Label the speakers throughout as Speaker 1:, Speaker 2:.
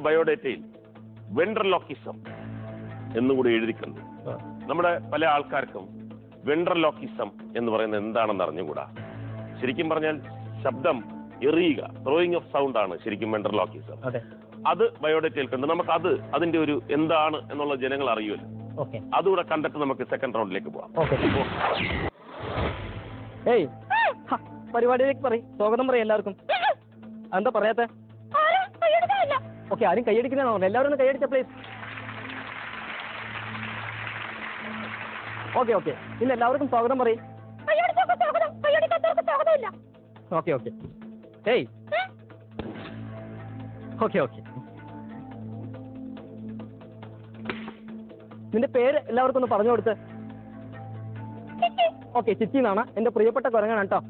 Speaker 1: ബയോഡേറ്റയിൽ വെൻട്രലോക്കിസം എന്നുകൂടി എഴുതിയിട്ടുണ്ട്. നമ്മുടെ പല ആൾക്കാർക്കും വെൻട്രലോക്കിസം എന്ന് പറയുന്നത് എന്താണെന്ന് അറിഞ്ഞുകൂടാ. ശരിക്കും പറഞ്ഞാൽ ശബ്ദം എറിയുക, ത്രോയിങ് ഓഫ് സൗണ്ട് ആണ് ശരിക്കും വെൻട്രലോക്കിസം. അത് ബയോഡേറ്റയിൽ കണ്ട് നമുക്ക് അതിന്റെ ഒരു എന്താണ് എന്നുള്ള ജനങ്ങൾ അറിയുമല്ലോ. അതുകൂടെ കണ്ടിട്ട് നമുക്ക് സെക്കൻഡ് റൗണ്ടിലേക്ക് പോവാം.
Speaker 2: പരിപാടിയിലേക്ക് പറയും, സ്വാഗതം പറയും എല്ലാവർക്കും. എന്താ പറയാത്തെ? ഓക്കെ, ആരും കൈയടിക്കുന്നതാണോ? എല്ലാവരും ഒന്ന് കൈയടിച്ച പ്ലീസ്. ഓക്കെ ഓക്കെ, ഇന്ന് എല്ലാവർക്കും സ്വാഗതം പറയും. ഓക്കെ ഓക്കെ, ഏയ് ഓക്കെ ഓക്കെ. നിന്റെ പേര് എല്ലാവർക്കും ഒന്ന് പറഞ്ഞു കൊടുത്ത്. ഓക്കെ, ചിച്ചി എന്നാണ്. എന്റെ പ്രിയപ്പെട്ട കുരങ്ങനാണ് കേട്ടോ.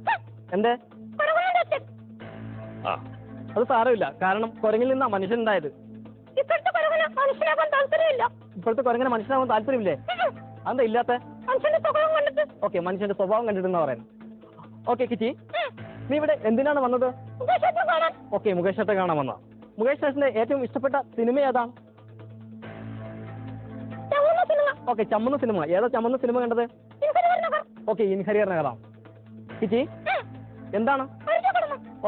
Speaker 2: എന്റെ അത് സാരമില്ല, കാരണം കുരങ്ങിൽ നിന്നാ മനുഷ്യൻ ഉണ്ടായത്. ഇപ്പോഴത്തെ കുരങ്ങനെ മനുഷ്യനാവാൻ താല്പര്യമില്ലേ? അതെന്താ ഇല്ലാത്ത? ഓക്കെ, മനുഷ്യന്റെ സ്വഭാവം കണ്ടിട്ടെന്നാ പറയുന്നത്. ഓക്കെ കിച്ചി, നീ ഇവിടെ എന്തിനാണ് വന്നത്? ഓക്കെ, മുകേഷ് ഏട്ടനെ കാണാൻ വന്ന. മുകേഷ് ഏട്ടന്റെ ഏറ്റവും ഇഷ്ടപ്പെട്ട സിനിമ ഏതാണ്? ഓക്കെ, ചമ്മുന്ന സിനിമ. ഏതാ ചമ്മുന്ന സിനിമ കണ്ടത്? ഓക്കെ, ഇൻഹരിയർ നഗറാണ്. കിച്ചി എന്താണ്?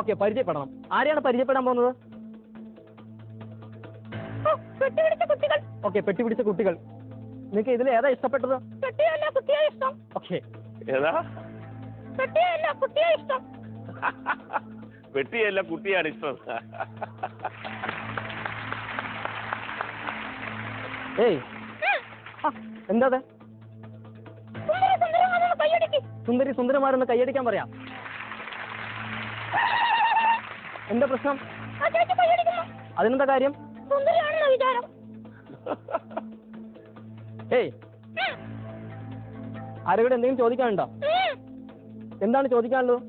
Speaker 2: ഓക്കെ, പരിചയപ്പെടണം. ആരെയാണ് പരിചയപ്പെടാൻ പോകുന്നത്? ഓക്കെ, പെട്ടി പിടിച്ച കുട്ടികൾ. നിനക്ക് ഇതിൽ ഏതാ ഇഷ്ടപ്പെട്ടത്? ഓക്കെ,
Speaker 1: പെട്ടിയല്ല കുട്ടിയാണ് ഇഷ്ടം.
Speaker 2: ഏയ് എന്താ സുന്ദരി സുന്ദരന്മാരൊന്ന് കൈയടിക്കാൻ പറയാം. എന്താ പ്രശ്നം? അതിനെന്താ കാര്യം? ഏയ് ആരോട് എന്തെങ്കിലും ചോദിക്കാനുണ്ടോ? എന്താണ് ചോദിക്കാനുള്ളത്?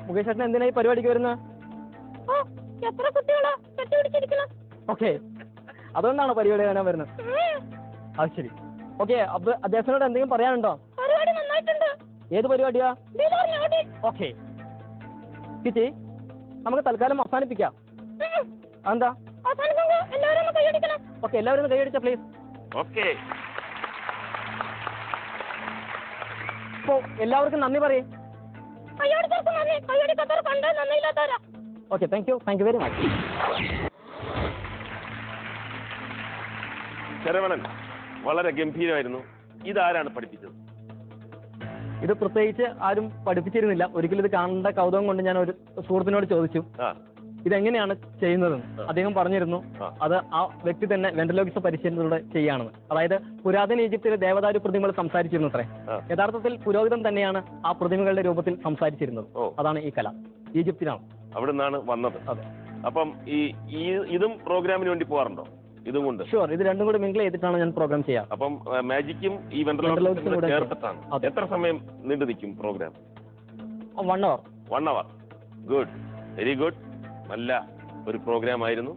Speaker 2: മുകേഷ് ചേട്ടൻ എന്തിനായി പരിപാടിക്ക് വരുന്നത്? ഓക്കെ, അതുകൊണ്ടാണോ പരിപാടി കാണാൻ വരുന്നത്? അത് ശരി. ഓക്കെ, അപ്പൊ അദ്ദേഹത്തിനോട് എന്തെങ്കിലും പറയാനുണ്ടോ? ഏത് പരിപാടിയാ? ഓക്കെ കിച്ചി, നമുക്ക് തൽക്കാലം അവസാനിപ്പിക്കാം. എന്താ? ഓക്കെ, എല്ലാവരും ഒന്ന് കൈയടിച്ച പ്ലീസ്.
Speaker 1: ഓക്കെ,
Speaker 2: അപ്പോ എല്ലാവർക്കും നന്ദി പറയേ. Okay, thank you very much.
Speaker 1: Saravanan വളരെ ഗംഭീരമായിരുന്നു. ഇതാരാണ് പഠിപ്പിച്ചത്?
Speaker 2: ഇത് പ്രത്യേകിച്ച് ആരും പഠിപ്പിച്ചിരുന്നില്ല. ഒരിക്കലും ഇത് കാണേണ്ട കൗതുകം കൊണ്ട് ഞാൻ ഒരു സുഹൃത്തിനോട് ചോദിച്ചു ഇതെങ്ങനെയാണ് ചെയ്യുന്നതെന്ന്. അദ്ദേഹം പറഞ്ഞിരുന്നു അത് ആ വ്യക്തി തന്നെ വെൻട്രലോക്കിസം പരിശീലനത്തിലൂടെ ചെയ്യാണെന്ന്. അതായത് പുരാതന ഈജിപ്തിലെ ദേവദാരു പ്രതിമകൾ സംസാരിച്ചിരുന്നു അത്രേ. യഥാർത്ഥത്തിൽ പുരോഹിതൻ തന്നെയാണ് ആ പ്രതിമകളുടെ രൂപത്തിൽ സംസാരിച്ചിരുന്നത്. അതാണ് ഈ കല. ഈജിപ്തിലാണ്, അവിടെ നിന്നാണ് വന്നത്. അതെ. അപ്പം ഇതും പ്രോഗ്രാമിന് വേണ്ടി പോകാറുണ്ടോ? ഇതും കൊണ്ട് ഷുവർ, ഇത് രണ്ടും കൂടി മിങ്കിൾ ചെയ്തിട്ടാണ് ഞാൻ പ്രോഗ്രാം ചെയ്യാം. അപ്പം മാജിക്കും ഈ വെൻട്രലോക്കിസം ചേർത്തിട്ടാണ്. എത്ര സമയം നീണ്ടു നിൽക്കും program? 1 hour. 1 hour. Good, very good. നല്ല ഒരു പ്രോഗ്രാം ആയിരുന്നു.